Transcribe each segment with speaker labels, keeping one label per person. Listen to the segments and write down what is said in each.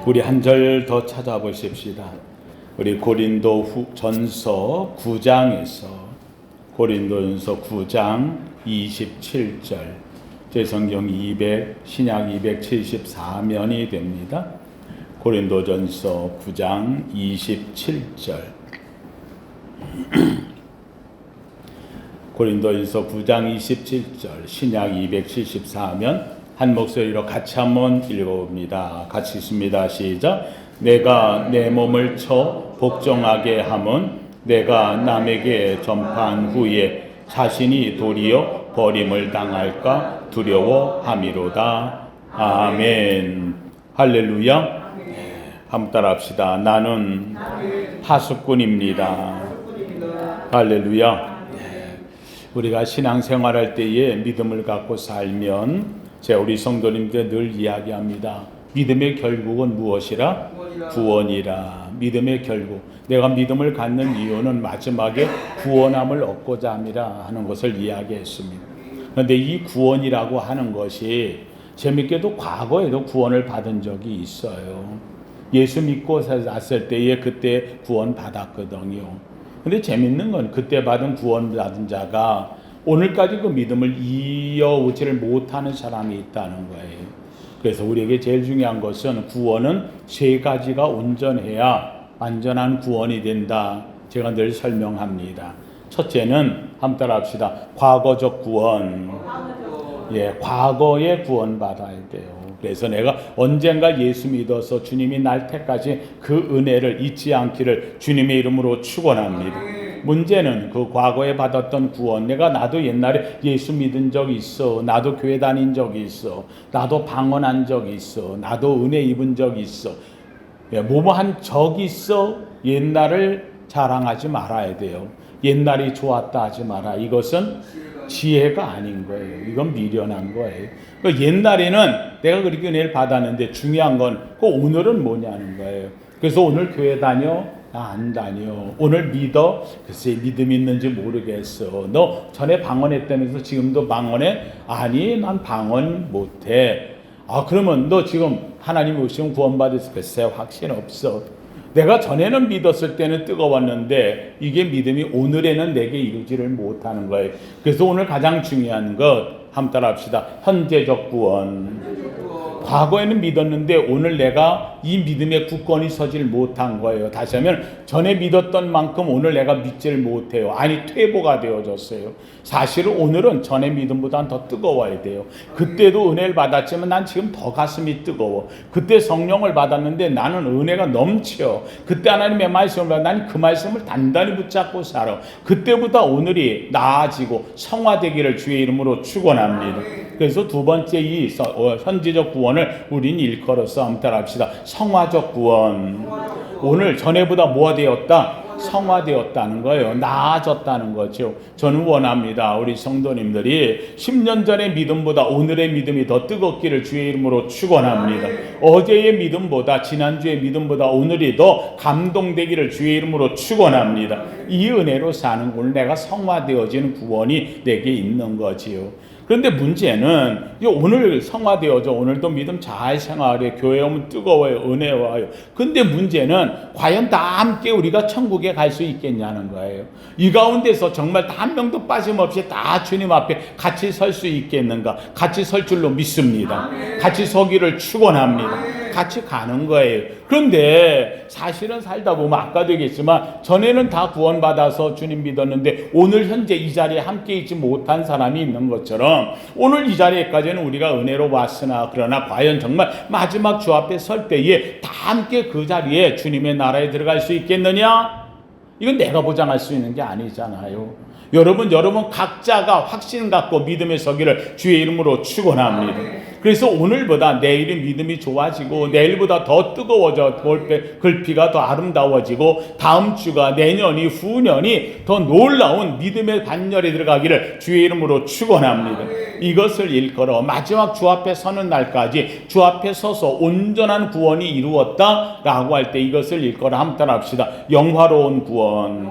Speaker 1: 우리 한 절 더 찾아보십시다. 우리 고린도전서 9장에서 고린도전서 9장 27절 제 성경 신약 274면이 됩니다. 고린도전서 9장 27절 고린도전서 9장 27절 신약 274면 한 목소리로 같이 한번 읽어봅니다. 같이 있습니다. 시작. 내가 내 몸을 쳐 복종하게 함은 내가 남에게 전파한 후에 자신이 도리어 버림을 당할까 두려워함이로다. 아멘. 할렐루야. 한번 따라합시다. 나는 파수꾼입니다. 할렐루야. 우리가 신앙생활할 때에 믿음을 갖고 살면 제가 우리 성도님께 늘 이야기합니다. 믿음의 결국은 무엇이라? 구원이라. 믿음의 결국. 내가 믿음을 갖는 이유는 마지막에 구원함을 얻고자 함이라 하는 것을 이야기했습니다. 그런데 이 구원이라고 하는 것이 재밌게도 과거에도 구원을 받은 적이 있어요. 예수 믿고 났을 때에 그때 구원 받았거든요. 근데 재밌는 건 그때 받은 구원 받은 자가 오늘까지 그 믿음을 이어오지를 못하는 사람이 있다는 거예요. 그래서 우리에게 제일 중요한 것은 구원은 세 가지가 온전해야 완전한 구원이 된다. 제가 늘 설명합니다. 첫째는 한번 따라합시다. 과거적 구원. 과거에 구원받아야 돼요. 그래서 내가 언젠가 예수 믿어서 주님이 날 때까지 그 은혜를 잊지 않기를 주님의 이름으로 축원합니다. 문제는 그 과거에 받았던 구원, 나도 옛날에 예수 믿은 적이 있어, 나도 교회 다닌 적이 있어, 나도 방언한 적이 있어, 나도 은혜 입은 적이 있어, 뭐뭐한 적이 있어. 옛날을 자랑하지 말아야 돼요. 옛날이 좋았다 하지 마라. 이것은 지혜가 아닌 거예요. 이건 미련한 거예요. 옛날에는 내가 그렇게 은혜를 받았는데 중요한 건 그 오늘은 뭐냐는 거예요. 그래서 오늘 교회 다녀? 나 안 다녀. 오늘 믿어? 글쎄 믿음이 있는지 모르겠어. 너 전에 방언했다면서 지금도 방언해? 아니 난 방언 못해. 그러면 너 지금 하나님 오시면 구원받았을 글쎄 확신 없어. 내가 전에는 믿었을 때는 뜨거웠는데 이게 믿음이 오늘에는 내게 이루지를 못하는 거예요. 그래서 오늘 가장 중요한 것 한번 따라합시다. 현재적 구원. 과거에는 믿었는데 오늘 내가 이 믿음의 굳건히 서질 못한 거예요. 다시 하면 전에 믿었던 만큼 오늘 내가 믿지를 못해요. 아니 퇴보가 되어졌어요. 사실은 오늘은 전에 믿음보다는 더 뜨거워야 돼요. 그때도 은혜를 받았지만 난 지금 더 가슴이 뜨거워. 그때 성령을 받았는데 나는 은혜가 넘쳐. 그때 하나님의 말씀을 받아 나는 그 말씀을 단단히 붙잡고 살아. 그때보다 오늘이 나아지고 성화되기를 주의 이름으로 축원합니다. 그래서 두 번째 이 현재적 구원을 우린 일컬어서 한번 따라합시다. 성화적 구원. 오늘 전에보다 뭐가 되었다? 성화되었다는 거예요. 나아졌다는 거죠. 저는 원합니다. 우리 성도님들이 10년 전의 믿음보다 오늘의 믿음이 더 뜨겁기를 주의 이름으로 축원합니다. 어제의 믿음보다 지난주의 믿음보다 오늘이 더 감동되기를 주의 이름으로 축원합니다. 이 은혜로 사는 오늘 내가 성화되어지는 구원이 내게 있는 거지요. 그런데 문제는 오늘 성화되어져 오늘도 믿음 잘 생활해 교회 오면 뜨거워요. 은혜 와요. 근데 문제는 과연 다 함께 우리가 천국에 갈 수 있겠냐는 거예요. 이 가운데서 정말 다 한 명도 빠짐없이 다 주님 앞에 같이 설 수 있겠는가? 같이 설 줄로 믿습니다. 같이 서기를 축원합니다. 같이 가는 거예요. 그런데 사실은 살다 보면 아까도 얘기했지만 전에는 다 구원받아서 주님 믿었는데 오늘 현재 이 자리에 함께 있지 못한 사람이 있는 것처럼 오늘 이 자리에까지는 우리가 은혜로 왔으나 그러나 과연 정말 마지막 주 앞에 설 때에 다 함께 그 자리에 주님의 나라에 들어갈 수 있겠느냐? 이건 내가 보장할 수 있는 게 아니잖아요. 여러분 각자가 확신 갖고 믿음에 서기를 주의 이름으로 축원합니다. 그래서 오늘보다 내일은 믿음이 좋아지고 내일보다 더 뜨거워져 글피가 더 아름다워지고 다음 주가 내년이 후년이 더 놀라운 믿음의 반열에 들어가기를 주의 이름으로 축원합니다. 이것을 일컬어 마지막 주 앞에 서는 날까지 주 앞에 서서 온전한 구원이 이루었다라고 할 때 이것을 일컬어 한번 따라합시다. 영화로운 구원.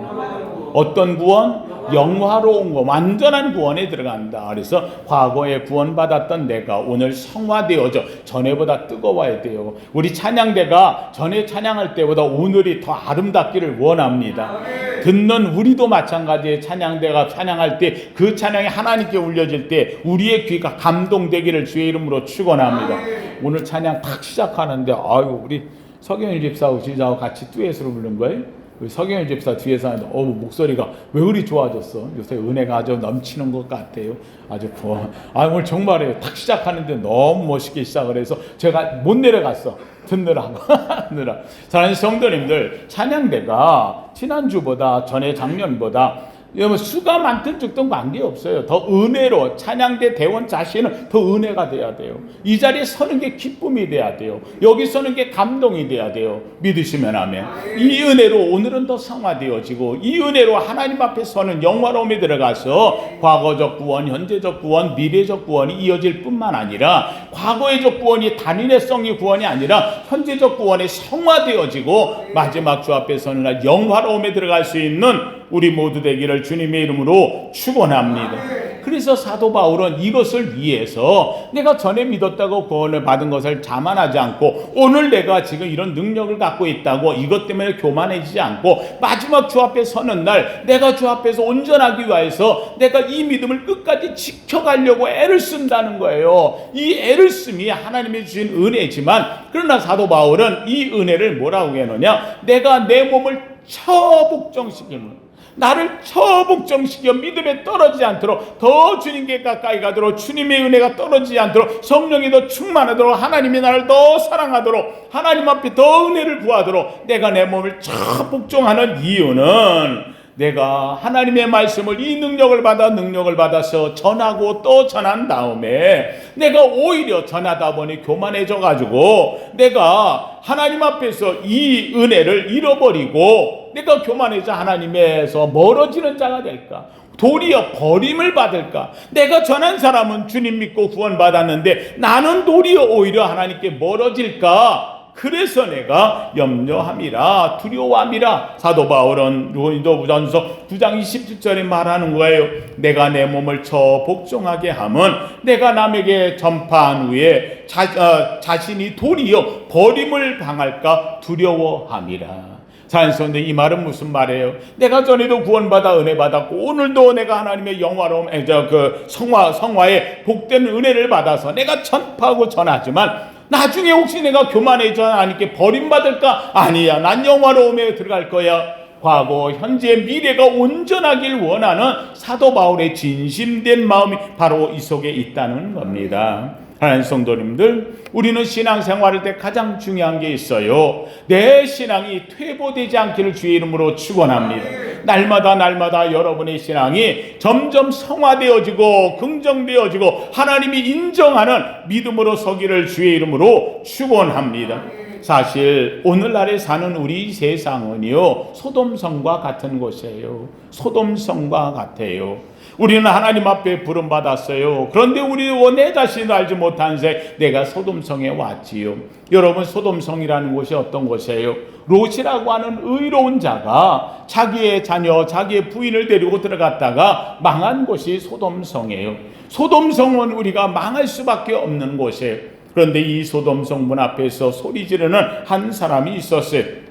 Speaker 1: 어떤 구원? 영화로운 거, 완전한 구원에 들어간다. 그래서 과거에 구원받았던 내가 오늘 성화되어져 전에보다 뜨거워야 돼요. 우리 찬양대가 전에 찬양할 때보다 오늘이 더 아름답기를 원합니다. 듣는 우리도 마찬가지에 찬양대가 찬양할 때 그 찬양이 하나님께 울려질 때 우리의 귀가 감동되기를 주의 이름으로 축원합니다. 오늘 찬양 딱 시작하는데 아유 우리 서경일 집사하고 지자하고 같이 듀엣으로 부른 거예요. 우리 서경일 집사 뒤에서 하는데 목소리가 왜 그리 좋아졌어? 요새 은혜가 아주 넘치는 것 같아요. 아주 오늘 정말이에요. 딱 시작하는데 너무 멋있게 시작을 해서 제가 못 내려갔어. 듣느라고. 사랑하는 성도님들, 찬양대가 지난주보다 전에 작년보다 수가 많든 적든 관계없어요. 더 은혜로 찬양대 대원 자신은 더 은혜가 돼야 돼요. 이 자리에 서는 게 기쁨이 돼야 돼요. 여기 서는 게 감동이 돼야 돼요. 믿으시면 아멘. 이 은혜로 오늘은 더 성화되어지고 이 은혜로 하나님 앞에 서는 영화로움에 들어가서 과거적 구원, 현재적 구원, 미래적 구원이 이어질 뿐만 아니라 과거의적 구원이 단일성의 구원이 아니라 현재적 구원이 성화되어지고 마지막 주 앞에 서는 날 영화로움에 들어갈 수 있는 우리 모두 되기를 주님의 이름으로 축원합니다. 그래서 사도 바울은 이것을 위해서 내가 전에 믿었다고 구원을 받은 것을 자만하지 않고 오늘 내가 지금 이런 능력을 갖고 있다고 이것 때문에 교만해지지 않고 마지막 주 앞에 서는 날 내가 주 앞에서 온전하기 위해서 내가 이 믿음을 끝까지 지켜가려고 애를 쓴다는 거예요. 이 애를 씀이 하나님이 주신 은혜지만 그러나 사도 바울은 이 은혜를 뭐라고 해놓냐, 내가 내 몸을 처복종시키는, 나를 처복종시켜 믿음에 떨어지지 않도록 더 주님께 가까이 가도록 주님의 은혜가 떨어지지 않도록 성령이 더 충만하도록 하나님이 나를 더 사랑하도록 하나님 앞에 더 은혜를 구하도록 내가 내 몸을 처복종하는 이유는 내가 하나님의 말씀을 이 능력을 받아서 전하고 또 전한 다음에 내가 오히려 전하다 보니 교만해져 가지고 내가 하나님 앞에서 이 은혜를 잃어버리고 내가 교만해져 하나님에서 멀어지는 자가 될까? 도리어 버림을 받을까? 내가 전한 사람은 주님 믿고 구원받았는데 나는 도리어 오히려 하나님께 멀어질까? 그래서 내가 염려함이라 두려워함이라. 사도 바울은 고린도후전서 9장 27절에 말하는 거예요. 내가 내 몸을 복종하게 함은 내가 남에게 전파한 후에 자신이 도리어 버림을 당할까 두려워함이라. 사연스러운데 이 말은 무슨 말이에요? 내가 전에도 구원받아 은혜 받았고 오늘도 내가 하나님의 영화로움, 성화의 복된 은혜를 받아서 내가 전파하고 전하지만 나중에 혹시 내가 교만해져 하나님께 버림받을까? 아니야, 난 영화로움에 들어갈 거야. 과거, 현재, 미래가 온전하길 원하는 사도 바울의 진심된 마음이 바로 이 속에 있다는 겁니다. 하나님 성도님들, 우리는 신앙생활할 때 가장 중요한 게 있어요. 내 신앙이 퇴보되지 않기를 주의 이름으로 축원합니다. 날마다 여러분의 신앙이 점점 성화되어지고 긍정되어지고 하나님이 인정하는 믿음으로 서기를 주의 이름으로 축원합니다. 사실 오늘날에 사는 우리 세상은요, 소돔성과 같은 곳이에요. 소돔성과 같아요. 우리는 하나님 앞에 부름받았어요. 그런데 우리 내 자신도 알지 못한 새 내가 소돔성에 왔지요. 여러분, 소돔성이라는 곳이 어떤 곳이에요? 롯이라고 하는 의로운 자가 자기의 자녀, 자기의 부인을 데리고 들어갔다가 망한 곳이 소돔성이에요. 소돔성은 우리가 망할 수밖에 없는 곳이에요. 그런데 이 소돔성 문 앞에서 소리 지르는 한 사람이 있었어요.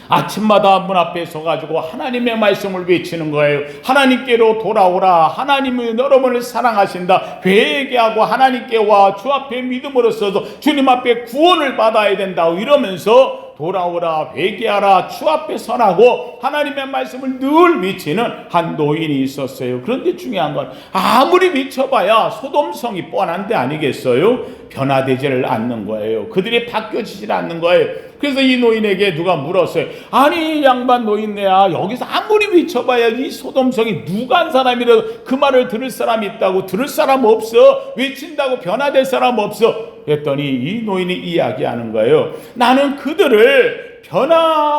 Speaker 1: 아침마다 문 앞에 서가지고 하나님의 말씀을 외치는 거예요. 하나님께로 돌아오라. 하나님은 여러분을 사랑하신다. 회개하고 하나님께 와 주 앞에 믿음으로 서서 주님 앞에 구원을 받아야 된다. 이러면서 돌아오라, 회개하라, 주 앞에 서라고 하나님의 말씀을 늘 외치는 한 노인이 있었어요. 그런데 중요한 건 아무리 외쳐봐야 소돔성이 뻔한 데 아니겠어요? 변화되지를 않는 거예요. 그들이 바뀌어지질 않는 거예요. 그래서 이 노인에게 누가 물었어요. 아니, 양반 노인네야, 여기서 아무리 외쳐봐야 이 소돔성이 누가 한 사람이라도 그 말을 들을 사람이 있다고? 들을 사람 없어. 외친다고 변화될 사람 없어. 그랬더니 이 노인이 이야기하는 거예요. 나는 그들을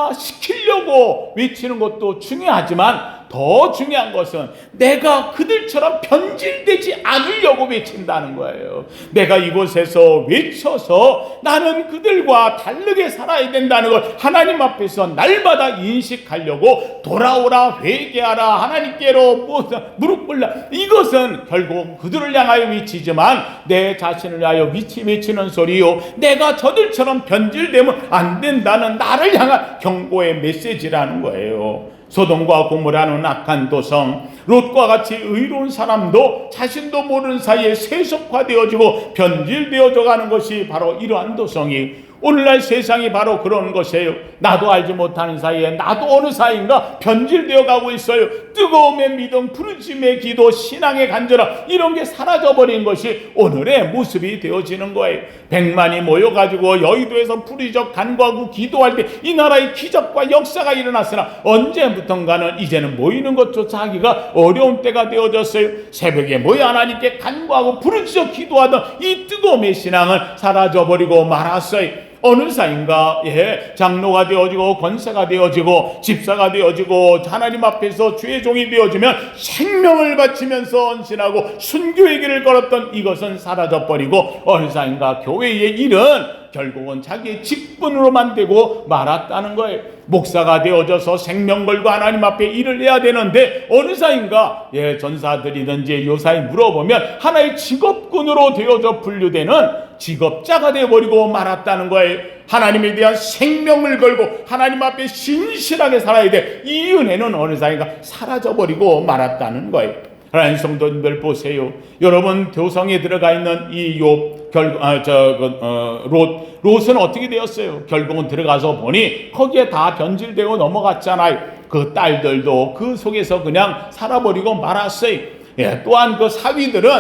Speaker 1: 변화시키려고 외치는 것도 중요하지만 더 중요한 것은 내가 그들처럼 변질되지 않으려고 외친다는 거예요. 내가 이곳에서 외쳐서 나는 그들과 다르게 살아야 된다는 걸 하나님 앞에서 날마다 인식하려고 돌아오라, 회개하라, 하나님께로 무릎 꿇라. 이것은 결국 그들을 향하여 외치지만 내 자신을 위하여 외치는 소리요, 내가 저들처럼 변질되면 안 된다는 나를 향한 경고의 메시지라는 거예요. 소돔과 고모라는 악한 도성, 롯과 같이 의로운 사람도 자신도 모르는 사이에 세속화되어지고 변질되어져 가는 것이 바로 이러한 도성이 오늘날 세상이 바로 그런 것이에요. 나도 알지 못하는 사이에 나도 어느 사이인가 변질되어 가고 있어요. 뜨거움의 믿음, 부르심의 기도, 신앙의 간절함, 이런 게 사라져버린 것이 오늘의 모습이 되어지는 거예요. 100만이 모여가지고 여의도에서 부르짖어 간구하고 기도할 때 이 나라의 기적과 역사가 일어났으나 언제부턴가는 이제는 모이는 것조차 하기가 어려운 때가 되어졌어요. 새벽에 모여 하나님께 간구하고 부르짖어 기도하던 이 뜨거움의 신앙은 사라져버리고 말았어요. 어느 사인가 장로가 되어지고 권사가 되어지고 집사가 되어지고 하나님 앞에서 주의 종이 되어지면 생명을 바치면서 헌신하고 순교의 길을 걸었던 이것은 사라져버리고 어느 사인가 교회의 일은 결국은 자기의 직분으로만 되고 말았다는 거예요. 목사가 되어져서 생명 걸고 하나님 앞에 일을 해야 되는데 어느 사인가 전사들이든지 요사이 물어보면 하나의 직업군으로 되어져 분류되는 직업자가 되어버리고 말았다는 거예요. 하나님에 대한 생명을 걸고 하나님 앞에 신실하게 살아야 돼. 이 은혜는 어느 사인가 사라져버리고 말았다는 거예요. 하나님 성도님들 보세요. 여러분 도성에 들어가 있는 이 롯은 어떻게 되었어요? 결국은 들어가서 보니 거기에 다 변질되고 넘어갔잖아요. 그 딸들도 그 속에서 그냥 살아버리고 말았어요. 또한 그 사위들은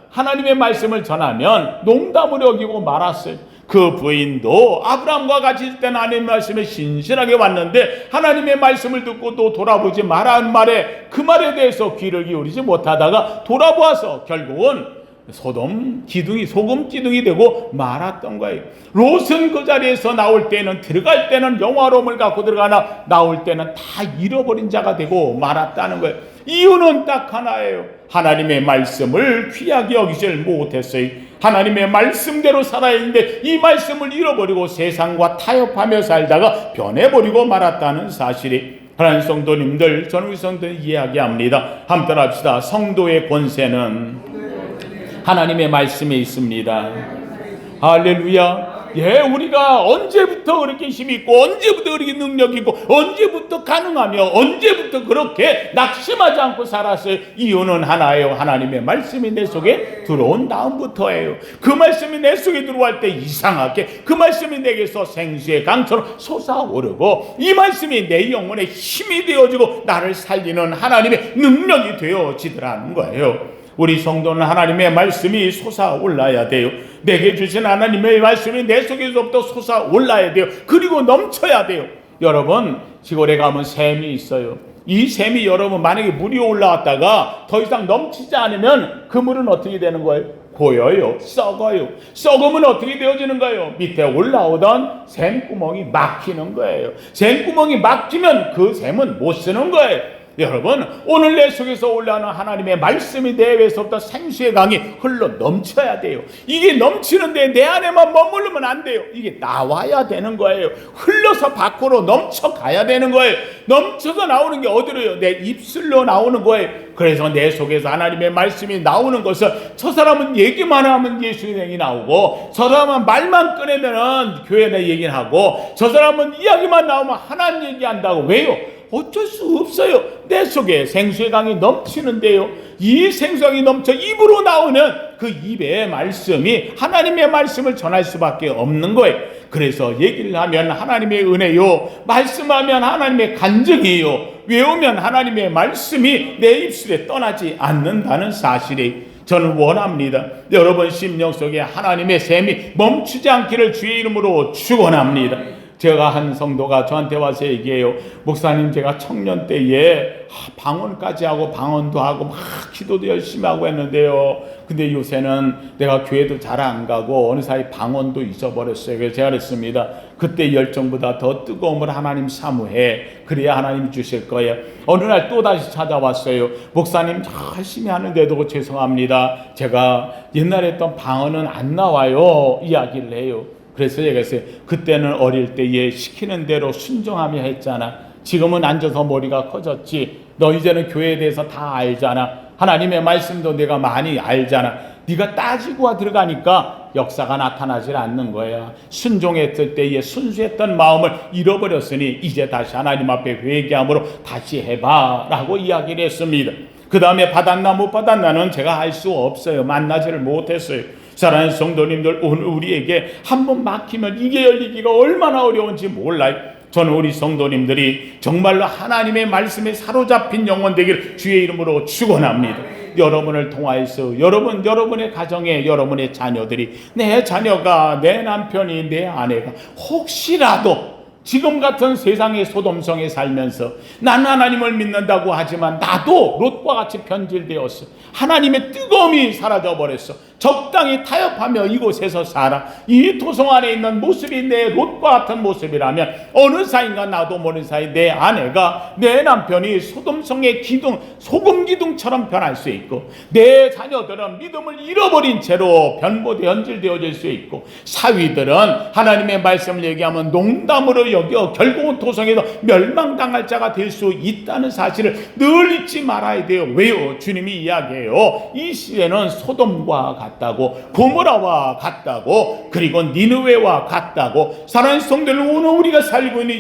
Speaker 1: 하나님의 말씀을 전하면 농담으로 여기고 말았어요. 그 부인도 아브라함과 같이 있을 때는 하나님의 말씀에 신실하게 왔는데 하나님의 말씀을 듣고 또 돌아보지 말라는 말에 그 말에 대해서 귀를 기울이지 못하다가 돌아보아서 결국은 소금 기둥이 되고 말았던 거예요. 롯은 그 자리에서 나올 때는 들어갈 때는 영화로움을 갖고 들어가나 나올 때는 다 잃어버린 자가 되고 말았다는 거예요. 이유는 딱 하나예요. 하나님의 말씀을 귀하게 여기질 못했어요. 하나님의 말씀대로 살아야 했는데 이 말씀을 잃어버리고 세상과 타협하며 살다가 변해버리고 말았다는 사실이 하나님 성도님들, 저는 우리 성도님 이야기합니다. 함께 합시다. 성도의 권세는 하나님의 말씀에 있습니다. 할렐루야. 우리가 언제부터 그렇게 힘이 있고 언제부터 그렇게 능력이 있고 언제부터 가능하며 언제부터 그렇게 낙심하지 않고 살았어요? 이유는 하나예요. 하나님의 말씀이 내 속에 들어온 다음부터예요. 그 말씀이 내 속에 들어올 때 이상하게 그 말씀이 내게서 생수의 강처럼 솟아오르고 이 말씀이 내 영혼에 힘이 되어지고 나를 살리는 하나님의 능력이 되어지더라는 거예요. 우리 성도는 하나님의 말씀이 솟아올라야 돼요. 내게 주신 하나님의 말씀이 내 속에서부터 솟아올라야 돼요. 그리고 넘쳐야 돼요. 여러분 시골에 가면 샘이 있어요. 이 샘이 여러분 만약에 물이 올라왔다가 더 이상 넘치지 않으면 그 물은 어떻게 되는 거예요? 고여요. 썩어요. 썩으면 어떻게 되어지는 거예요? 밑에 올라오던 샘구멍이 막히는 거예요. 샘구멍이 막히면 그 샘은 못 쓰는 거예요. 여러분 오늘 내 속에서 올라오는 하나님의 말씀이 내 외에서부터 생수의 강이 흘러 넘쳐야 돼요. 이게 넘치는데 내 안에만 머무르면 안 돼요. 이게 나와야 되는 거예요. 흘러서 밖으로 넘쳐가야 되는 거예요. 넘쳐서 나오는 게 어디로요? 내 입술로 나오는 거예요. 그래서 내 속에서 하나님의 말씀이 나오는 것은 저 사람은 얘기만 하면 예수의 얘기 나오고 저 사람은 말만 꺼내면 교회 내 얘기를 하고 저 사람은 이야기만 나오면 하나님 얘기한다고. 왜요? 어쩔 수 없어요. 내 속에 생수의 강이 넘치는데요. 이 생수의 강이 넘쳐 입으로 나오는 그 입의 말씀이 하나님의 말씀을 전할 수밖에 없는 거예요. 그래서 얘기를 하면 하나님의 은혜요, 말씀하면 하나님의 간증이요, 외우면 하나님의 말씀이 내 입술에 떠나지 않는다는 사실이 저는 원합니다. 여러분 심령 속에 하나님의 샘이 멈추지 않기를 주의 이름으로 축원합니다. 제가 한 성도가 저한테 와서 얘기해요. 목사님 제가 청년 때에 방언까지 하고 방언도 하고 막 기도도 열심히 하고 했는데요. 근데 요새는 내가 교회도 잘 안 가고 어느 사이 방언도 잊어버렸어요. 그래서 제가 그랬습니다. 그때 열정보다 더 뜨거움을 하나님 사모해. 그래야 하나님 주실 거예요. 어느 날 또다시 찾아왔어요. 목사님 열심히 하는데도 죄송합니다. 제가 옛날에 했던 방언은 안 나와요. 이야기를 해요. 그래서 제가 했어요. 그때는 어릴 때에 시키는 대로 순종하며 했잖아. 지금은 앉아서 머리가 커졌지. 너 이제는 교회에 대해서 다 알잖아. 하나님의 말씀도 내가 많이 알잖아. 네가 따지고 들어가니까 역사가 나타나질 않는 거야. 순종했을 때에 순수했던 마음을 잃어버렸으니 이제 다시 하나님 앞에 회개함으로 다시 해봐 라고 이야기를 했습니다. 그 다음에 받았나 못 받았나는 제가 알 수 없어요. 만나지를 못했어요. 사랑하는 성도님들, 오늘 우리에게 한번 막히면 이게 열리기가 얼마나 어려운지 몰라요. 저는 우리 성도님들이 정말로 하나님의 말씀에 사로잡힌 영혼 되기를 주의 이름으로 축원합니다. 여러분을 통하여서 여러분의 가정에 여러분의 자녀들이, 내 자녀가, 내 남편이, 내 아내가 혹시라도 지금 같은 세상의 소돔성에 살면서 난 하나님을 믿는다고 하지만 나도 롯과 같이 변질되었어. 하나님의 뜨거움이 사라져버렸어. 적당히 타협하며 이곳에서 살아. 이 도성 안에 있는 모습이 내 롯과 같은 모습이라면 어느 사이인가 나도 모르는 사이 내 아내가, 내 남편이 소돔성의 기둥, 소금 기둥처럼 변할 수 있고, 내 자녀들은 믿음을 잃어버린 채로 변질되어질 수 있고, 사위들은 하나님의 말씀을 얘기하면 농담으로 여겨 결국은 도성에서 멸망당할 자가 될 수 있다는 사실을 늘 잊지 말아야 돼요. 왜요? 주님이 이야기해요. 이 시대는 소돔과 같다고, 고모라와 같다고, 그리고 니느웨와 같다고. 사랑하는 성도들, 오늘 우리가 살고 있는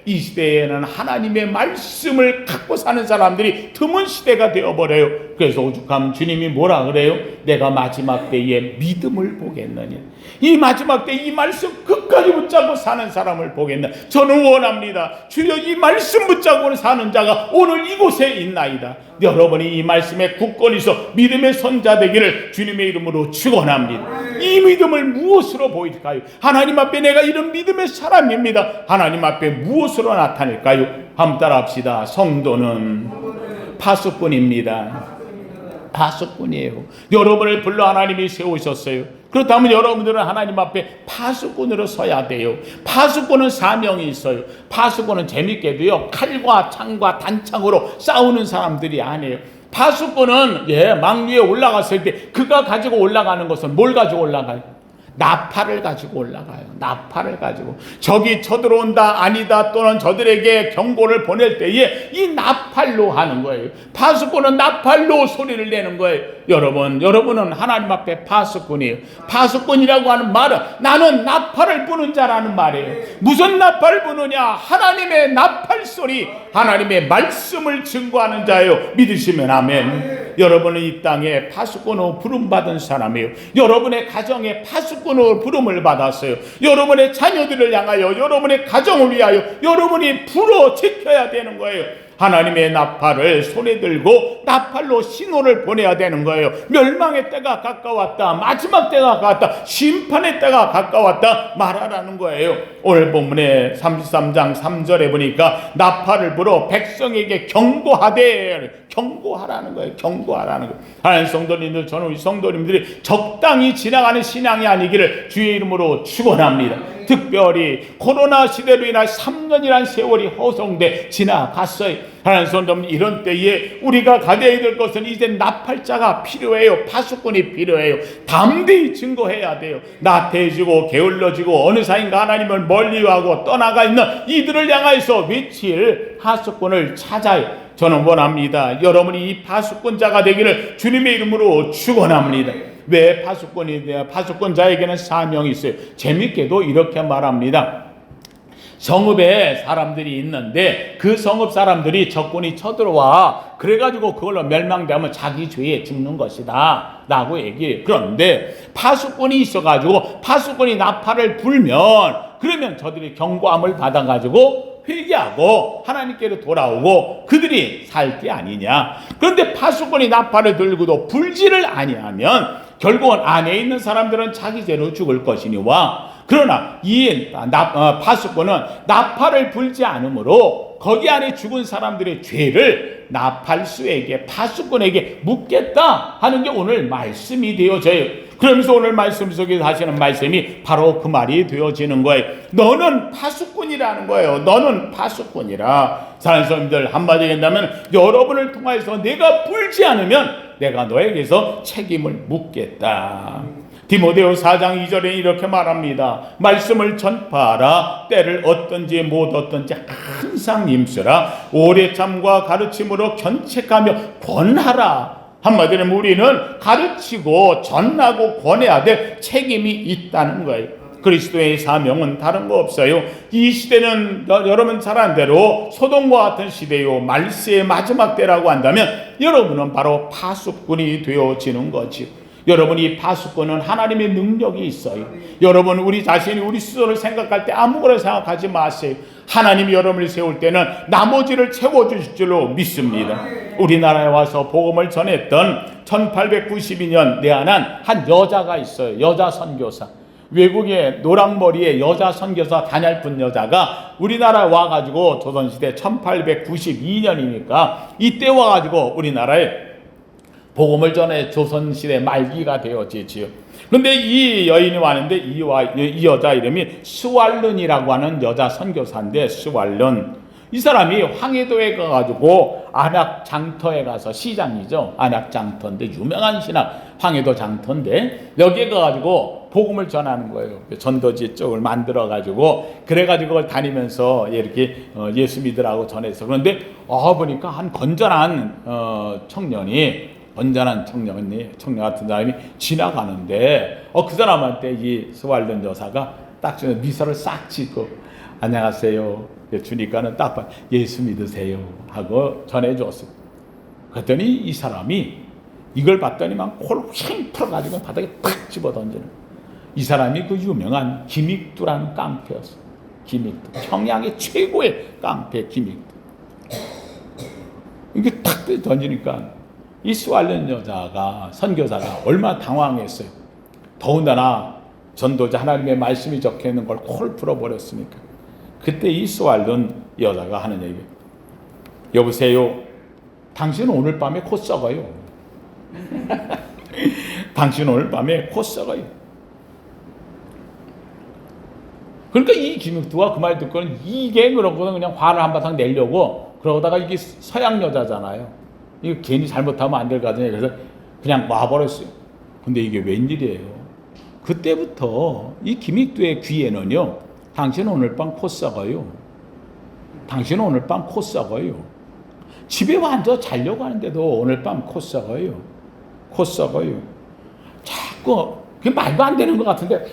Speaker 1: 이 시대에는 하나님의 말씀을 갖고 사는 사람들이 드문 시대가 되어버려요. 그래서 오죽하면 주님이 뭐라 그래요? 내가 마지막 때에 믿음을 보겠느냐. 이 마지막 때 이 말씀 끝까지 붙잡고 사는 사람을 보겠느냐. 저는 원합니다. 주여, 이 말씀 붙잡고 사는 자가 오늘 이곳에 있나이다. 여러분이 이 말씀에 굳건히 서 믿음의 선자 되기를 주님의 이름으로 축원합니다. 이 믿음을 무엇으로 보일까요? 하나님 앞에 내가 이런 믿음의 사람입니다. 하나님 앞에 무엇으로 나타낼까요? 한번 따라합시다. 성도는 파수꾼입니다. 파수꾼이에요. 여러분을 불러 하나님이 세우셨어요. 그렇다면 여러분들은 하나님 앞에 파수꾼으로 서야 돼요. 파수꾼은 사명이 있어요. 파수꾼은 재밌게도요, 칼과 창과 단창으로 싸우는 사람들이 아니에요. 파수꾼은 망 위에 올라갔을 때 그가 가지고 올라가는 것은 뭘 가지고 올라가요? 나팔을 가지고 올라가요. 나팔을 가지고 적이 쳐들어온다, 아니다, 또는 저들에게 경고를 보낼 때에 이 나팔로 하는 거예요. 파수꾼은 나팔로 소리를 내는 거예요. 여러분은 하나님 앞에 파수꾼이에요. 파수꾼이라고 하는 말은 나는 나팔을 부는 자라는 말이에요. 무슨 나팔을 부느냐? 하나님의 나팔 소리, 하나님의 말씀을 증거하는 자예요. 믿으시면 아멘. 여러분은 이 땅에 파수꾼으로 부름받은 사람이에요. 여러분의 가정에 파수꾼으로 부름을 받았어요. 여러분의 자녀들을 향하여, 여러분의 가정을 위하여 여러분이 불어 지켜야 되는 거예요. 하나님의 나팔을 손에 들고 나팔로 신호를 보내야 되는 거예요. 멸망의 때가 가까웠다, 마지막 때가 가까웠다, 심판의 때가 가까웠다 말하라는 거예요. 오늘 본문에 33장 3절에 보니까 나팔을 불어 백성에게 경고하라는 거예요. 경고하라는 거예요. 하나님 성도님들, 저는 우리 성도님들이 적당히 지나가는 신앙이 아니기를 주의 이름으로 축원합니다. 특별히 코로나 시대로 인한 3년이라는 세월이 허송돼 지나갔어요. 하나님 성도님, 이런 때에 우리가 가져야 될 것은 이제 나팔자가 필요해요. 파수꾼이 필요해요. 담대히 증거해야 돼요. 나태해지고 게을러지고 어느 사이인가 하나님을 멀리하고 떠나가 있는 이들을 향하여서 외칠 파수꾼을 찾아요. 저는 원합니다. 여러분이 이 파수꾼자가 되기를 주님의 이름으로 축원합니다. 왜 파수꾼자에게는 사명이 있어요. 재밌게도 이렇게 말합니다. 성읍에 사람들이 있는데 그 성읍 사람들이 적군이 쳐들어와, 그래가지고 그걸로 멸망되면 자기 죄에 죽는 것이다 라고 얘기해요. 그런데 파수꾼이 있어가지고 파수꾼이 나팔을 불면, 그러면 저들이 경고함을 받아가지고 회개하고 하나님께로 돌아오고 그들이 살 게 아니냐. 그런데 파수꾼이 나팔을 들고도 불지를 아니하면 결국은 안에 있는 사람들은 자기 죄로 죽을 것이니와, 그러나 이 파수꾼은 나팔을 불지 않으므로 거기 안에 죽은 사람들의 죄를 나팔수에게, 파수꾼에게 묻겠다 하는 게 오늘 말씀이 되어져요. 그러면서 오늘 말씀 속에 하시는 말씀이 바로 그 말이 되어지는 거예요. 너는 파수꾼이라는 거예요. 너는 파수꾼이라. 사랑하는 성도님들, 한마디로 한다면 여러분을 통해서 내가 풀지 않으면 내가 너에게서 책임을 묻겠다. 디모데후 4장 2절에 이렇게 말합니다. 말씀을 전파하라. 때를 얻든지 못 얻든지 항상 임수라. 오래 참과 가르침으로 견책하며 권하라. 한마디로 우리는 가르치고 전하고 권해야 될 책임이 있다는 거예요. 그리스도의 사명은 다른 거 없어요. 이 시대는 여러분 잘 아는 대로 소돔과 같은 시대요, 말세의 마지막 때라고 한다면 여러분은 바로 파수꾼이 되어지는 거지. 여러분, 이 파수꾼은 하나님의 능력이 있어요. 여러분, 우리 자신이 우리 스스로를 생각할 때 아무거나 생각하지 마세요. 하나님이 여러분을 세울 때는 나머지를 채워주실 줄로 믿습니다. 우리나라에 와서 복음을 전했던 1892년 내한한 한 여자가 있어요. 여자 선교사. 외국의 노랑머리의 여자 선교사 가냘픈 여자가 우리나라에 와가지고 조선시대 1892년이니까 이때 와가지고 우리나라에 복음을 전해 조선시대 말기가 되어지지요. 그런데 이 여인이 왔는데 이 여자 이름이 스왈른이라고 하는 여자 선교사인데, 스왈른. 이 사람이 황해도에 가가지고 안악장터에 가서, 시장이죠. 안악장터인데 유명한 신학 황해도 장터인데 여기에 가가지고 복음을 전하는 거예요. 전도지 쪽을 만들어가지고 그래가지고 그걸 다니면서 이렇게 예수 믿으라고 전해서. 그런데 보니까 한 건전한 청년 같은 사람이 지나가는데 그 사람한테 이 스왈른 여사가 딱 미소를 싹 짓고 안녕하세요 주니까는 딱 예수 믿으세요 하고 전해줬어요. 그랬더니 이 사람이 이걸 봤더니만 코를 휙 풀어가지고 바닥에 탁 집어던지는, 이 사람이 그 유명한 김익두라는 깡패였어요. 김익두, 평양의 최고의 깡패 김익두. 이게 탁 던지니까 이 스왈른 여자가, 선교사가 얼마나 당황했어요. 더군다나 전도자 하나님의 말씀이 적혀있는 걸 콜 풀어버렸으니까. 그때 이 스왈른 여자가 하는 얘기, 여보세요, 당신 오늘 밤에 코 썩어요. 당신 오늘 밤에 코 썩어요. 그러니까 이 김익두가 그 말 듣고는 이게 그러고는 그냥 화를 한바탕 내려고, 그러다가 이게 서양 여자잖아요. 이거 괜히 잘못하면 안 될 거 같으니 그래서 그냥 와버렸어요. 근데 이게 웬일이에요? 그때부터 이 김익두의 귀에는요, 당신은 오늘 밤 코 썩어요. 당신은 오늘 밤 코 썩어요. 집에 앉아 자려고 하는데도 오늘 밤 코 썩어요. 코 썩어요. 자꾸 그게 말도 안 되는 것 같은데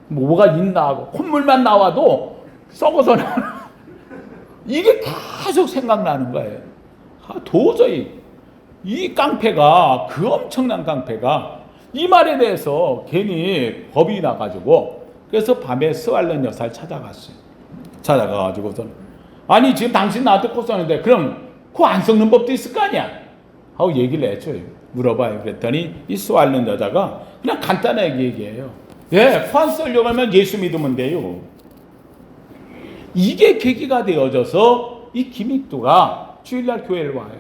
Speaker 1: 뭐가 있나 하고 콧물만 나와도 썩어서 나오는 이게 계속 생각나는 거예요. 도저히 이 깡패가, 그 엄청난 깡패가 이 말에 대해서 괜히 겁이 나가지고 그래서 밤에 스왈른 여사를 찾아갔어요. 찾아가가지고서는 아니 지금 당신 나한테 코 썩는데 그럼 코 안 썩는 법도 있을 거 아니야 하고 얘기를 해줘요. 물어봐요. 그랬더니 이 스왈른 여자가 그냥 간단하게 얘기해요. 예, 코 안 썩으려고 하면 예수 믿으면 돼요. 이게 계기가 되어져서 이 김익두가 주일날 교회를 와요.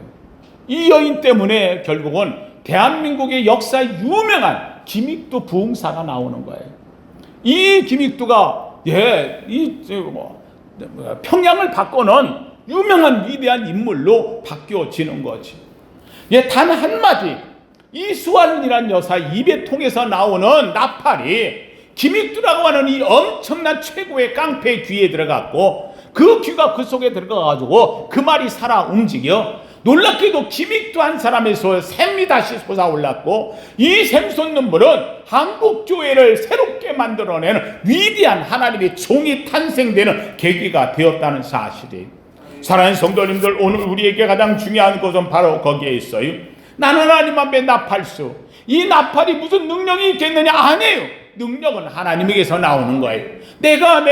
Speaker 1: 이 여인 때문에 결국은 대한민국의 역사에 유명한 김익두 부흥사가 나오는 거예요. 이 김익두가 평양을 바꾸는 유명한 위대한 인물로 바뀌어지는 거지. 단 한마디, 이 스왈른이라는 여사 입에 통해서 나오는 나팔이 김익두라고 하는 이 엄청난 최고의 깡패의 귀에 들어갔고, 그 귀가 그 속에 들어가가지고 그 말이 살아 움직여 놀랍게도 김익두 한 사람에서 샘이 다시 솟아올랐고, 이 샘솟는 물은 한국교회를 새롭게 만들어내는 위대한 하나님의 종이 탄생되는 계기가 되었다는 사실이에요. 사랑하는 성도님들, 오늘 우리에게 가장 중요한 것은 바로 거기에 있어요. 나는 하나님 앞에 나팔수. 이 나팔이 무슨 능력이 있겠느냐? 아니에요. 능력은 하나님에게서 나오는 거예요. 내가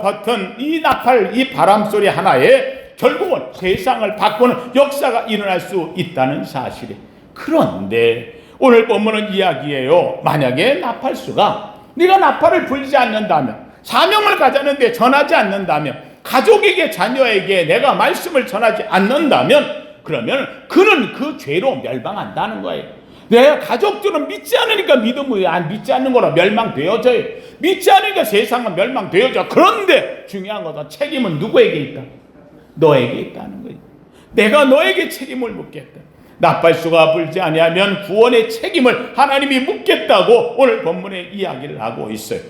Speaker 1: 받은 이 나팔, 이 바람소리 하나에 결국은 세상을 바꾸는 역사가 일어날 수 있다는 사실이에요. 그런데 오늘 본문은 이야기예요. 만약에 나팔수가 네가 나팔을 불지 않는다면, 사명을 가졌는데 전하지 않는다면, 가족에게, 자녀에게 내가 말씀을 전하지 않는다면 그러면 그는 그 죄로 멸망한다는 거예요. 내 가족들은 믿지 않으니까 믿음을 안 믿지 않는 거라 멸망되어져요. 믿지 않으니까 세상은 멸망되어져. 그런데 중요한 것은 책임은 누구에게 있다? 너에게 있다는 거예요. 내가 너에게 책임을 묻겠다. 나팔수가 불지 아니하면 구원의 책임을 하나님이 묻겠다고 오늘 본문에 이야기를 하고 있어요.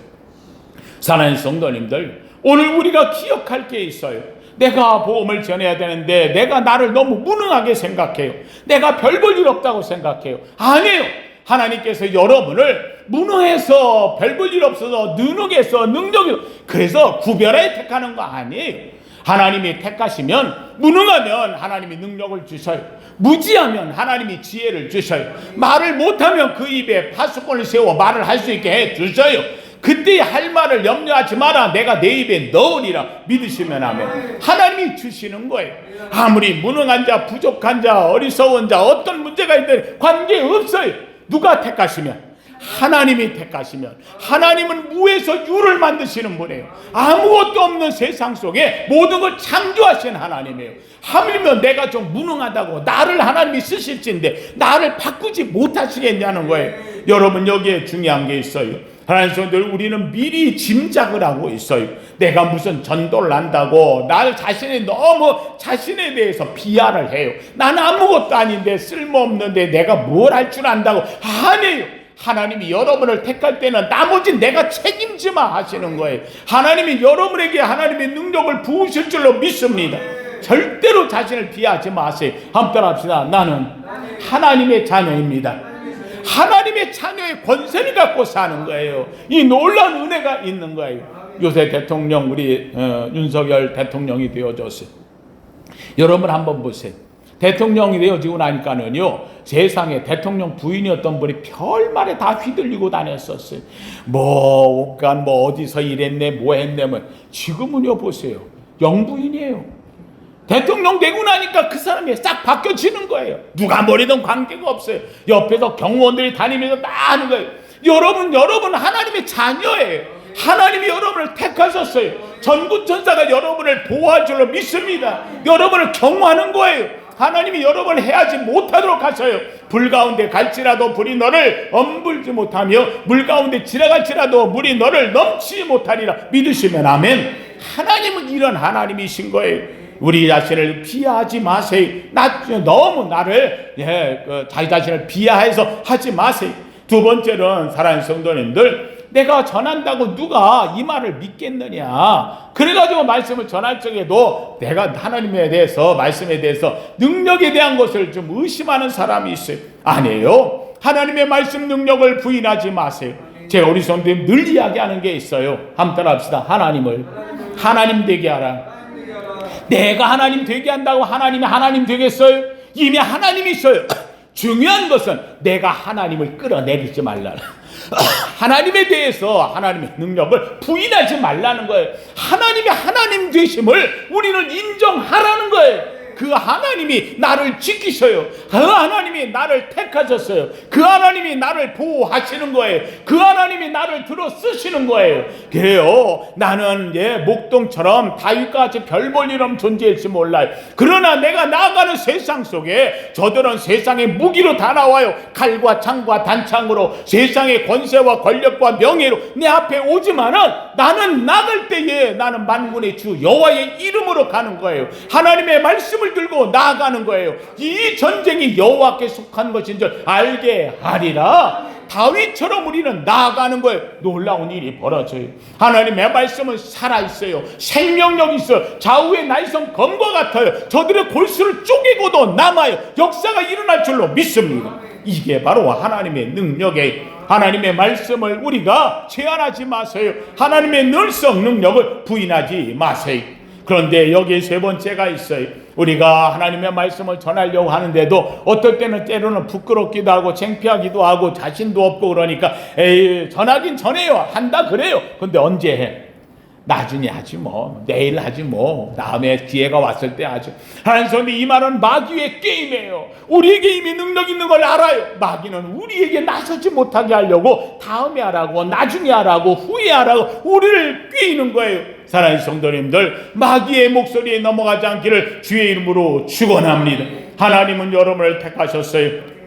Speaker 1: 사랑하는 성도님들, 오늘 우리가 기억할 게 있어요. 내가 복음을 전해야 되는데 내가 나를 너무 무능하게 생각해요. 내가 별 볼 일 없다고 생각해요. 아니에요. 하나님께서 여러분을 무능해서 별 볼 일 없어서 능력해서 능력이 그래서 구별해 택하는 거 아니에요. 하나님이 택하시면 무능하면 하나님이 능력을 주셔요. 무지하면 하나님이 지혜를 주셔요. 말을 못하면 그 입에 파수꾼을 세워 말을 할 수 있게 해 주셔요. 그때 할 말을 염려하지 마라. 내가 내 입에 넣으리라. 믿으시면 하면 하나님이 주시는 거예요. 아무리 무능한 자, 부족한 자, 어리석은 자, 어떤 문제가 있든 관계없어요. 누가 택하시면? 하나님이 택하시면. 하나님은 무에서 유를 만드시는 분이에요. 아무것도 없는 세상 속에 모든 걸 창조하신 하나님이에요. 하물며 내가 좀 무능하다고 나를 하나님이 쓰실진데 나를 바꾸지 못하시겠냐는 거예요. 여러분, 여기에 중요한 게 있어요. 하나님 성도들, 우리는 미리 짐작을 하고 있어요. 내가 무슨 전도를 한다고 나 자신이 너무 자신에 대해서 비하를 해요. 나는 아무것도 아닌데 쓸모없는데 내가 뭘 할 줄 안다고. 아니에요. 하나님이 여러분을 택할 때는 나머지 내가 책임지마 하시는 거예요. 하나님이 여러분에게 하나님의 능력을 부으실 줄로 믿습니다. 절대로 자신을 비하하지 마세요. 한번 합시다. 나는 하나님의 자녀입니다. 하나님의 자녀의 권세를 갖고 사는 거예요. 이 놀라운 은혜가 있는 거예요. 요새 대통령 우리 윤석열 대통령이 되어졌어요. 여러분 한번 보세요. 대통령이 되어지고 나니까는요, 세상에 대통령 부인이었던 분이 별말에 다 휘둘리고 다녔었어요. 온갖 어디서 이랬네 뭐 했네. 지금은요 보세요, 영부인이에요. 대통령 되고 나니까 그 사람이 싹 바뀌어지는 거예요. 누가 뭐래든 관계가 없어요. 옆에서 경호원들이 다니면서 다 하는 거예요. 여러분 하나님의 자녀예요. 하나님이 여러분을 택하셨어요. 전구천사가 여러분을 보호할 줄로 믿습니다. 여러분을 경호하는 거예요. 하나님이 여러분을 해하지 못하도록 하셔요. 불 가운데 갈지라도 불이 너를 엄불지 못하며 물 가운데 지나갈지라도 물이 너를 넘치지 못하리라. 믿으시면 아멘. 하나님은 이런 하나님이신 거예요. 우리 자신을 비하하지 마세요. 너무 나를 자기 자신을 비하해서 하지 마세요. 두 번째는 사랑하는 성도님들, 내가 전한다고 누가 이 말을 믿겠느냐. 그래가지고 말씀을 전할 적에도 내가 하나님에 대해서 말씀에 대해서 능력에 대한 것을 좀 의심하는 사람이 있어요. 아니에요. 하나님의 말씀 능력을 부인하지 마세요. 제가 우리 성도님 늘 이야기하는 게 있어요. 한번 따라합시다. 하나님을 하나님 되게 하라. 내가 하나님 되게 한다고 하나님이 하나님 되겠어요? 이미 하나님이 있어요. 중요한 것은 내가 하나님을 끌어내리지 말라. 하나님에 대해서 하나님의 능력을 부인하지 말라는 거예요. 하나님의 하나님 되심을 우리는 인정하라는 거예요. 그 하나님이 나를 지키셔요. 그 하나님이 나를 택하셨어요. 그 하나님이 나를 보호하시는 거예요. 그 하나님이 나를 들어 쓰시는 거예요. 그래요. 나는 목동처럼 다윗과 같이 별 볼 일 없는 존재일지 몰라요. 그러나 내가 나아가는 세상 속에 저들은 세상의 무기로 다 나와요. 칼과 창과 단창으로 세상의 권세와 권력과 명예로 내 앞에 오지만은 나는 나갈 때에 나는 만군의 주 여호와의 이름으로 가는 거예요. 하나님의 말씀을 들고 나아가는 거예요. 이 전쟁이 여호와께 속한 것인 줄 알게 하리라. 다윗처럼 우리는 나아가는 거예요. 놀라운 일이 벌어져요. 하나님의 말씀은 살아있어요. 생명력이 있어요. 좌우의 날선 검과 같아요. 저들의 골수를 쪼개고도 남아요. 역사가 일어날 줄로 믿습니다. 이게 바로 하나님의 능력이에요. 하나님의 말씀을 우리가 제한하지 마세요. 하나님의 늘성 능력을 부인하지 마세요. 그런데 여기에 세 번째가 있어요. 우리가 하나님의 말씀을 전하려고 하는데도 어떨 때는 때로는 부끄럽기도 하고 창피하기도 하고 자신도 없고 그러니까 전하긴 전해요. 한다 그래요. 근데 언제 해? 나중에 하지 뭐. 내일 하지 뭐. 다음에 기회가 왔을 때 하죠. 하나님 성도, 이 말은 마귀의 게임이에요. 우리에게 이미 능력 있는 걸 알아요. 마귀는 우리에게 나서지 못하게 하려고 다음에 하라고, 나중에 하라고, 후에 하라고 우리를 꾀이는 거예요. 사랑하는 성도님들, 마귀의 목소리에 넘어가지 않기를 주의 이름으로 축원합니다. 하나님은 여러분을 택하셨어요.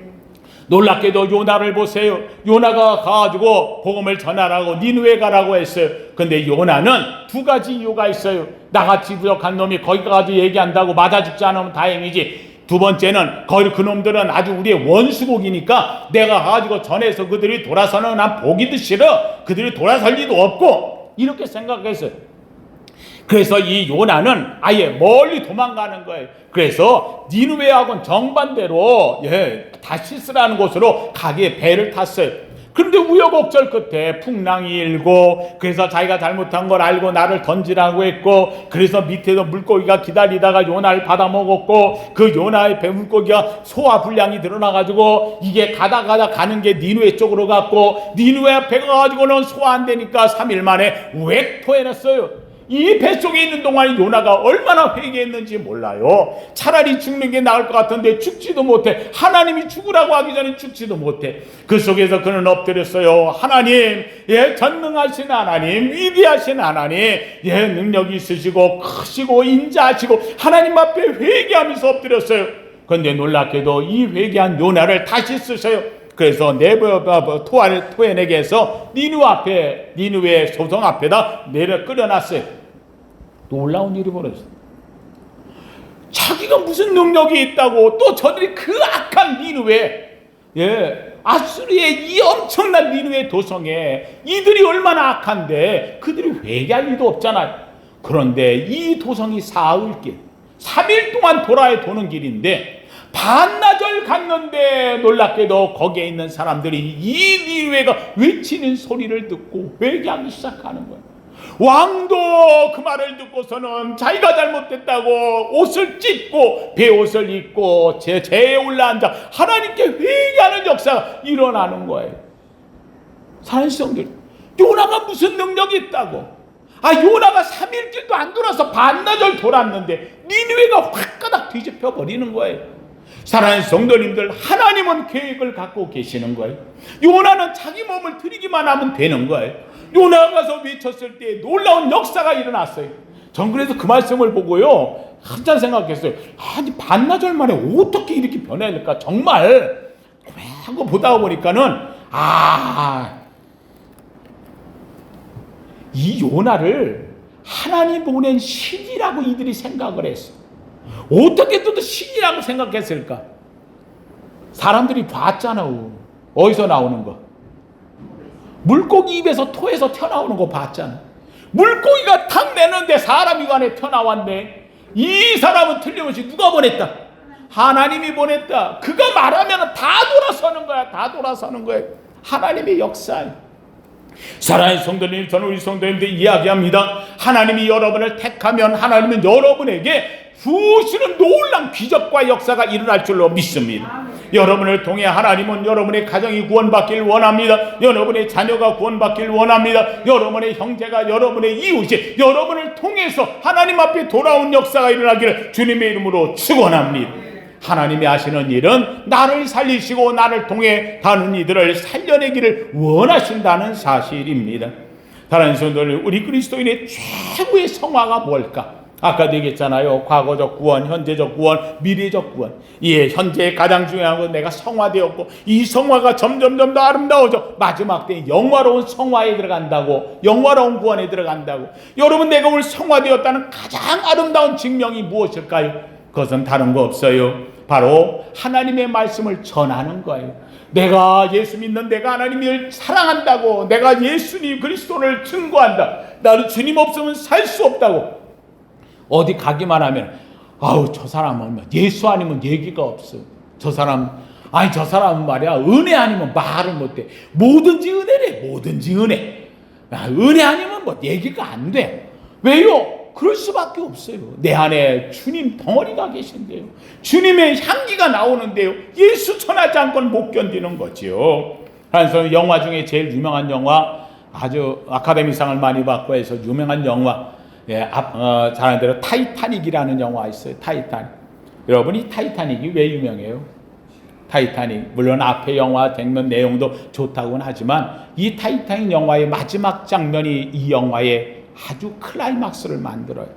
Speaker 1: 놀랍게도 요나를 보세요. 요나가 가가지고 복음을 전하라고 니느웨 가라고 했어요. 근데 요나는 두 가지 이유가 있어요. 나같이 부족한 놈이 거기 가가지고 얘기한다고 맞아 죽지 않으면 다행이지. 두 번째는 거기 그놈들은 아주 우리의 원수국이니까 내가 가가지고 전해서 그들이 돌아서는 난 보기도 싫어. 그들이 돌아설 리도 없고 이렇게 생각했어요. 그래서 이 요나는 아예 멀리 도망가는 거예요. 그래서 니느웨하고는 정반대로 다시스라는 곳으로 가게 배를 탔어요. 그런데 우여곡절 끝에 풍랑이 일고, 그래서 자기가 잘못한 걸 알고 나를 던지라고 했고, 그래서 밑에서 물고기가 기다리다가 요나를 받아먹었고, 그 요나의 배 물고기가 소화 불량이 드러나가지고 이게 가다 가는 게 니느웨 쪽으로 갔고, 니느웨 배가 가지고는 소화 안 되니까 3일 만에 웩 토해냈어요. 이 뱃속에 있는 동안 요나가 얼마나 회개했는지 몰라요. 차라리 죽는 게 나을 것 같은데 죽지도 못해. 하나님이 죽으라고 하기 전에 죽지도 못해. 그 속에서 그는 엎드렸어요. 하나님, 전능하신 하나님, 위대하신 하나님, 능력이 있으시고 크시고 인자하시고 하나님 앞에 회개하면서 엎드렸어요. 그런데 놀랍게도 이 회개한 요나를 다시 쓰셔요. 그래서 토해내게 해서 니느웨 소성 앞에다 내려 끓여놨어요. 놀라운 일이 벌어졌어요. 자기가 무슨 능력이 있다고 또 저들이 그 악한 니느웨, 아수르의 이 엄청난 니느웨 도성에 이들이 얼마나 악한데 그들이 회개할 일도 없잖아요. 그런데 이 도성이 사흘길 3일 동안 돌아야 도는 길인데 반나절 갔는데 놀랍게도 거기에 있는 사람들이 이 니느웨가 외치는 소리를 듣고 회개하기 시작하는 거예요. 왕도 그 말을 듣고서는 자기가 잘못됐다고 옷을 찢고 베옷을 입고 제에 올라앉아 하나님께 회개하는 역사가 일어나는 거예요. 사랑하는 요나가 무슨 능력이 있다고? 요나가 3일길도 안 돌아서 반나절 돌았는데 니느웨가 확가닥 뒤집혀 버리는 거예요. 사랑하는 성도님들, 하나님은 계획을 갖고 계시는 거예요. 요나는 자기 몸을 들이기만 하면 되는 거예요. 요나가 가서 외쳤을 때 놀라운 역사가 일어났어요. 전 그래서 그 말씀을 보고요 한참 생각했어요. 아니 반나절 만에 어떻게 이렇게 변해야 정말 하고 보다 보니까는 이 요나를 하나님 보낸 신이라고 이들이 생각을 했어. 어떻게 또 신이라고 생각했을까? 사람들이 봤잖아. 어디서 나오는 거? 물고기 입에서 토해서 튀어나오는 거 봤잖아. 물고기가 탁 내는데 사람 입안에 튀어나왔네. 이 사람은 틀림없이 누가 보냈다? 하나님이 보냈다. 그가 말하면 다 돌아서는 거야. 다 돌아서는 거야. 하나님의 역사예요. 사랑하는 성도님, 저는 우리 성도님들 이야기합니다. 하나님이 여러분을 택하면 하나님은 여러분에게 수시는 놀라운 기적과 역사가 일어날 줄로 믿습니다. 여러분을 통해 하나님은 여러분의 가정이 구원받길 원합니다. 여러분의 자녀가 구원받길 원합니다. 여러분의 형제가, 여러분의 이웃이 여러분을 통해서 하나님 앞에 돌아온 역사가 일어나기를 주님의 이름으로 축원합니다. 하나님이 하시는 일은 나를 살리시고 나를 통해 다른 이들을 살려내기를 원하신다는 사실입니다. 다른 성도들, 우리 그리스도인의 최고의 성화가 뭘까? 아까도 얘기했잖아요. 과거적 구원, 현재적 구원, 미래적 구원. 현재 가장 중요한 건 내가 성화되었고 이 성화가 점점 더 아름다워져 마지막 때 영화로운 성화에 들어간다고, 영화로운 구원에 들어간다고. 여러분, 내가 오늘 성화되었다는 가장 아름다운 증명이 무엇일까요? 그것은 다른 거 없어요. 바로 하나님의 말씀을 전하는 거예요. 내가 예수 믿는, 내가 하나님을 사랑한다고, 내가 예수님 그리스도를 증거한다. 나는 주님 없으면 살 수 없다고. 어디 가기만 하면 저 사람은 예수 아니면 얘기가 없어. 저 사람은 말이야 은혜 아니면 말을 못해. 뭐든지 은혜래. 뭐든지 은혜. 은혜 아니면 얘기가 안 돼. 왜요? 그럴 수밖에 없어요. 내 안에 주님 덩어리가 계신데요. 주님의 향기가 나오는데요. 예수 전하지 않고는 못 견디는 거죠. 그래서 영화 중에 제일 유명한 영화, 아주 아카데미상을 많이 받고 해서 유명한 영화, 잘 아는 대로 타이타닉이라는 영화 있어요. 타이타닉. 여러분, 이 타이타닉이 왜 유명해요? 타이타닉, 물론 앞에 영화 댕면 내용도 좋다고는 하지만 이 타이타닉 영화의 마지막 장면이 이 영화의 아주 클라이막스를 만들어요.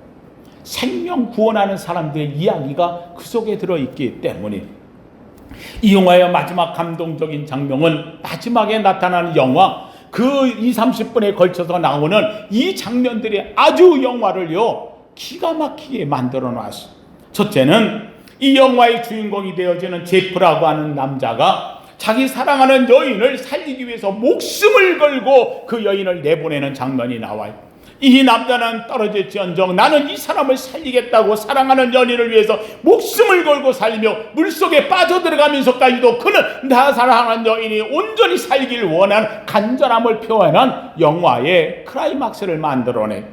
Speaker 1: 생명 구원하는 사람들의 이야기가 그 속에 들어있기 때문에 이 영화의 마지막 감동적인 장면은 마지막에 나타나는 영화 그 20-30분에 걸쳐서 나오는 이 장면들이 아주 영화를요 기가 막히게 만들어 놨어요. 첫째는 이 영화의 주인공이 되어지는 제프라고 하는 남자가 자기 사랑하는 여인을 살리기 위해서 목숨을 걸고 그 여인을 내보내는 장면이 나와요. 이 남자는 떨어질지언정 나는 이 사람을 살리겠다고 사랑하는 연인을 위해서 목숨을 걸고 살리며 물속에 빠져들어가면서까지도 그는 나 사랑하는 여인이 온전히 살기를 원하는 간절함을 표현한 영화의 클라이막스를 만들어내.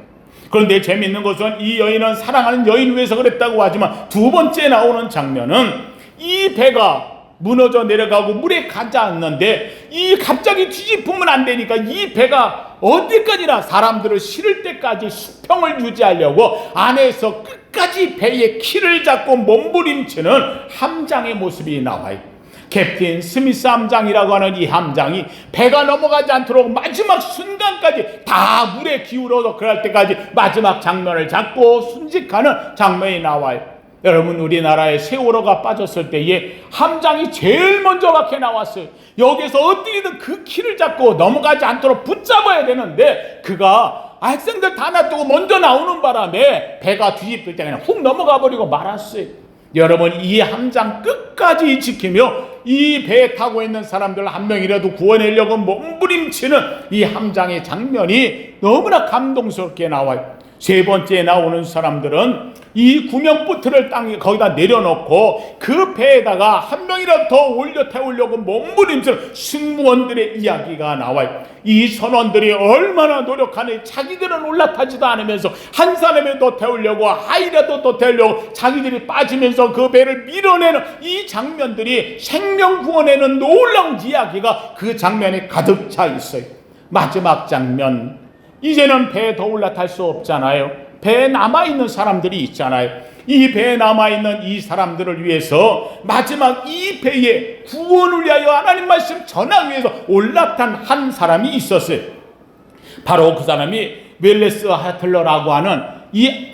Speaker 1: 그런데 재미있는 것은 이 여인은 사랑하는 여인을 위해서 그랬다고 하지만 두 번째 나오는 장면은 이 배가 무너져 내려가고 물에 가자앉는데 이 갑자기 뒤집으면 안 되니까 이 배가 어디까지나 사람들을 실을 때까지 수평을 유지하려고 안에서 끝까지 배의 키를 잡고 몸부림치는 함장의 모습이 나와요. 캡틴 스미스 함장이라고 하는 이 함장이 배가 넘어가지 않도록 마지막 순간까지 다 물에 기울어서 그럴 때까지 마지막 장면을 잡고 순직하는 장면이 나와요. 여러분, 우리나라에 세월호가 빠졌을 때에 함장이 제일 먼저 밖에 나왔어요. 여기서 어떻게든 그 키를 잡고 넘어가지 않도록 붙잡아야 되는데 그가 학생들 다 놔두고 먼저 나오는 바람에 배가 뒤집힐 때 그냥 훅 넘어가 버리고 말았어요. 여러분, 이 함장 끝까지 지키며 이 배에 타고 있는 사람들 한 명이라도 구원하려고 몸부림치는 이 함장의 장면이 너무나 감동스럽게 나와요. 세 번째 나오는 사람들은 이 구명보트를 땅에 거기다 내려놓고 그 배에다가 한 명이라도 더 올려 태우려고 몸부림치는 승무원들의 이야기가 나와요. 이 선원들이 얼마나 노력하니 자기들은 올라타지도 않으면서 한 사람을 더 태우려고 아이라도 더 태우려고 자기들이 빠지면서 그 배를 밀어내는 이 장면들이 생명 구원에는 놀라운 이야기가 그 장면에 가득 차 있어요. 마지막 장면, 이제는 배에 더 올라탈 수 없잖아요. 배에 남아있는 사람들이 있잖아요. 이 배에 남아있는 이 사람들을 위해서 마지막 이 배에 구원을 위하여 하나님 말씀 전하기 위해서 올라탄 한 사람이 있었어요. 바로 그 사람이 웰레스 하틀러라고 하는 이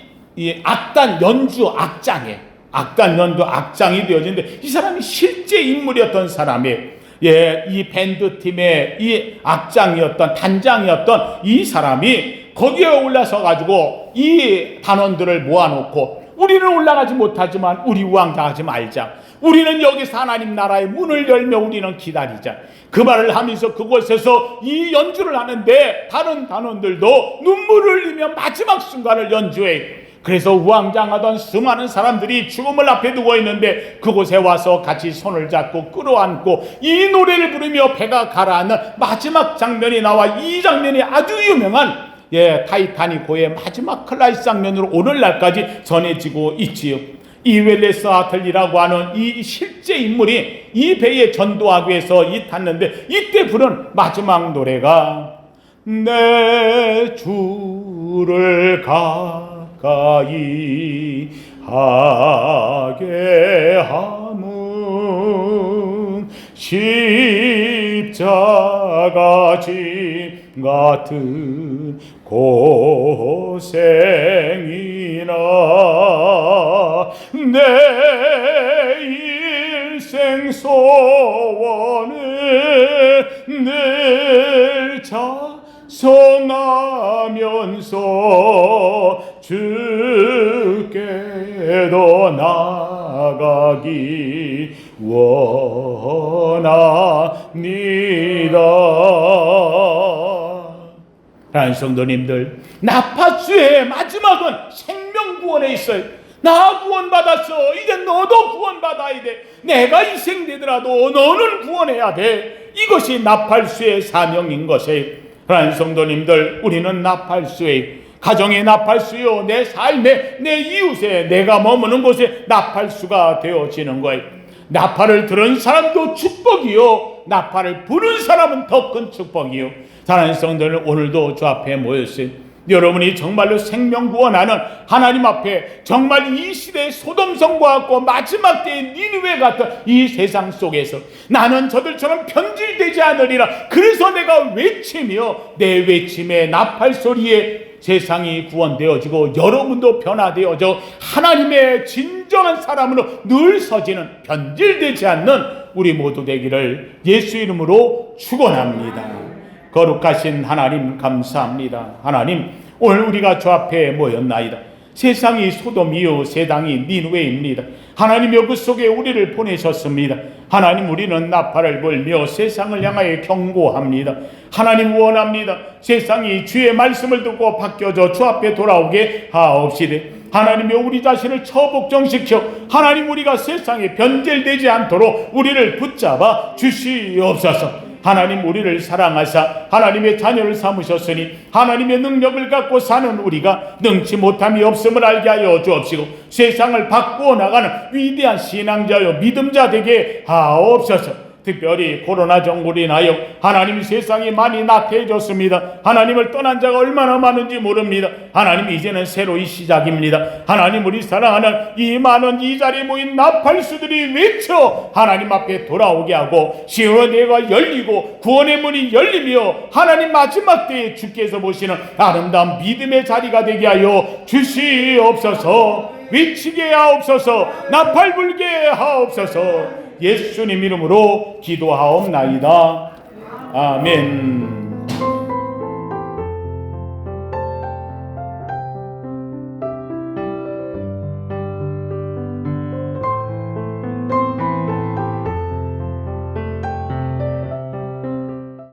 Speaker 1: 악단 연주 악장이에요. 악단 연주 악장이 되어지는데 이 사람이 실제 인물이었던 사람이에요. 이 밴드팀의 이 악장이었던 단장이었던 이 사람이 거기에 올라서 가지고 이 단원들을 모아놓고 우리는 올라가지 못하지만 우리 우왕좌하지 말자. 우리는 여기서 하나님 나라의 문을 열며 우리는 기다리자. 그 말을 하면서 그곳에서 이 연주를 하는데 다른 단원들도 눈물을 흘리며 마지막 순간을 연주해. 그래서 우왕좌하던 수많은 사람들이 죽음을 앞에 두고 있는데 그곳에 와서 같이 손을 잡고 끌어안고 이 노래를 부르며 배가 가라앉는 마지막 장면이 나와. 이 장면이 아주 유명한 타이타닉호의 마지막 클라이스 장면으로 오늘날까지 전해지고 있지요. 이 웰레스 하틀리라고 하는 이 실제 인물이 이 배에 전도하기 위해서 탔는데 이때 부른 마지막 노래가 내 주를 가까이 하게 함은 십자가 짐 같은 고생이나 내 일생 소원을 늘 자성하면서 주께로 나가기 원합니다. 라는 성도님들, 나파수의 마지막은 생명구원에 있어요. 나 구원받았어. 이제 너도 구원받아야 돼. 내가 희생되더라도 너는 구원해야 돼. 이것이 나팔수의 사명인 것이에요. 라는 성도님들, 우리는 나팔수의 가정의 나팔수요, 내 삶에, 내 이웃에, 내가 머무는 곳에 나팔수가 되어지는 거예요. 나팔을 들은 사람도 축복이요, 나팔을 부는 사람은 더 큰 축복이요. 사랑하는 성도들, 오늘도 주 앞에 모였어요. 여러분이 정말로 생명구원하는 하나님 앞에 정말 이 시대의 소돔성과 같고 마지막 때의 니느웨 같은 이 세상 속에서 나는 저들처럼 변질되지 않으리라. 그래서 내가 외치며 내 외침에 나팔 소리에 세상이 구원되어지고 여러분도 변화되어져 하나님의 진정한 사람으로 늘 서지는 변질되지 않는 우리 모두 되기를 예수 이름으로 축원합니다. 거룩하신 하나님 감사합니다. 하나님, 오늘 우리가 주 앞에 모였나이다. 세상이 소돔이요 세상이 니느웨입니다. 하나님여, 그 속에 우리를 보내셨습니다. 하나님, 우리는 나팔을 불며 세상을 향하여 경고합니다. 하나님, 원합니다. 세상이 주의 말씀을 듣고 바뀌어져 주 앞에 돌아오게 하옵시되 하나님여, 우리 자신을 처복정시켜 하나님, 우리가 세상에 변질되지 않도록 우리를 붙잡아 주시옵소서. 하나님, 우리를 사랑하사 하나님의 자녀를 삼으셨으니 하나님의 능력을 갖고 사는 우리가 능치 못함이 없음을 알게 하여 주옵시고 세상을 바꾸어 나가는 위대한 신앙자여 믿음자 되게 하옵소서. 특별히 코로나 정부로 인하여 하나님, 세상이 많이 나태해졌습니다. 하나님을 떠난 자가 얼마나 많은지 모릅니다. 하나님, 이제는 새로이 시작입니다. 하나님, 우리 사랑하는 이 많은 이 자리에 모인 나팔수들이 외쳐 하나님 앞에 돌아오게 하고 시온의 대가 열리고 구원의 문이 열리며 하나님, 마지막 때에 주께서 보시는 아름다운 믿음의 자리가 되게 하여 주시옵소서. 외치게 하옵소서. 나팔 불게 하옵소서. 예수님 이름으로 기도하옵나이다. 아멘.